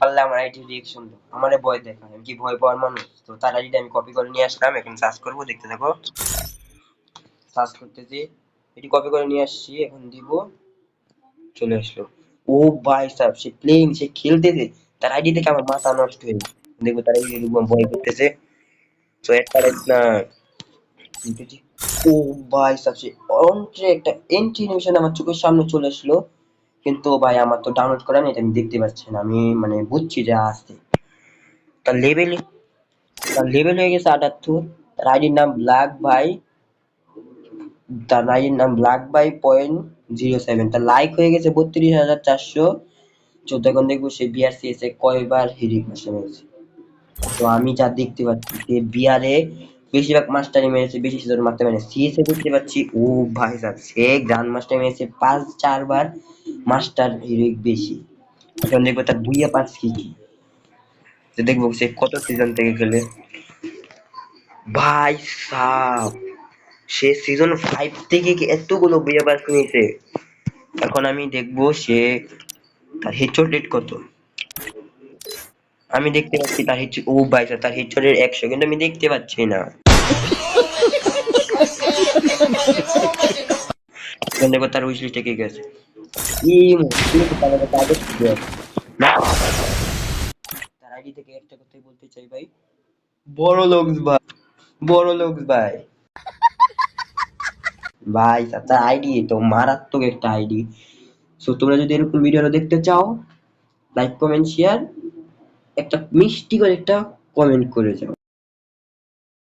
পারলে আমার ID reaction দাও, আমারে ভয় দেখা, আমি কি ভয় পাওয়ার মানুষ? তো তার আইডিটা আমি কপি করে নিয়ে আসলাম, এখন সার্চ করবো, দেখতে থাকো। সার্চ করতেছি, এটি কপি করে নিয়ে আসছি, এখন দিব, চলে আসলো। ও ভাই সাহেব, সে প্লেইং, সে খেলতেছে, তার আইডি থেকে আমার মাথা নষ্ট হয়ে গেছে। দেখবো তার আইডি ভয় করতেছে। তো একটা না, ও ভাই সাহেব, সে অন্ট্রে একটা এন্ট্রি নিমেশন আমার চোখের সামনে চলে আসলো। কিন্তু ভাই আমার তো ডাউনলোড করা নেই, এটা আমি দেখতে পাচ্ছি না, আমি মানে বুঝছি যে আছে। তার লেভেল, তার লেভেল হয়ে গেছে 78। তার আইডির নাম ব্ল্যাক ভাই, তার আইডির নাম ব্ল্যাক ভাই .07। তার লাইক হয়ে গেছে 32,400। চোদ্দ। এখন দেখবো সে বিআরসিএস এ কয়বার হিরিক মাসে মেরেছে। তো আমি যা দেখতে পাচ্ছি যে বিআরে বেশিরভাগ মাস্টারই মেরেছে, বেশি সিজন মারতে পারে। সিএস এ দেখতে পাচ্ছি ও ভাই সাহেব, সে গ্রান্ড মাস্টার মেরেছে 4বার, মাস্টার হিরিক বেশি। এখন দেখবো তার বুইয়া পাস কি কি, যে দেখবো সে কত সিজন থেকে খেলে। ভাই সাব, সে সিজন 5 থেকে এতগুলো বুইয়া পাস নিয়েছে। এখন আমি দেখবো সে তার হেডশট রেট কত। আমি দেখতে পাচ্ছি তার হেডশট, ও ভাই সাব, তার হেডশটের 100, কিন্তু আমি দেখতে পাচ্ছি না। এখন দেখবো তার উইশ লিস্টে কে গেছে। না, তার আইডি থেকে একটা কথাই বলতে চাই ভাই, বড় লোক ভাই, বড় লোক ভাই। ভাই তার আইডি তো মারাত্মক একটা আইডি। সো তোমরা যদি এরকম ভিডিও দেখতে চাও, লাইক কমেন্ট শেয়ার, একটা মিষ্টি করে একটা কমেন্ট করে যাও।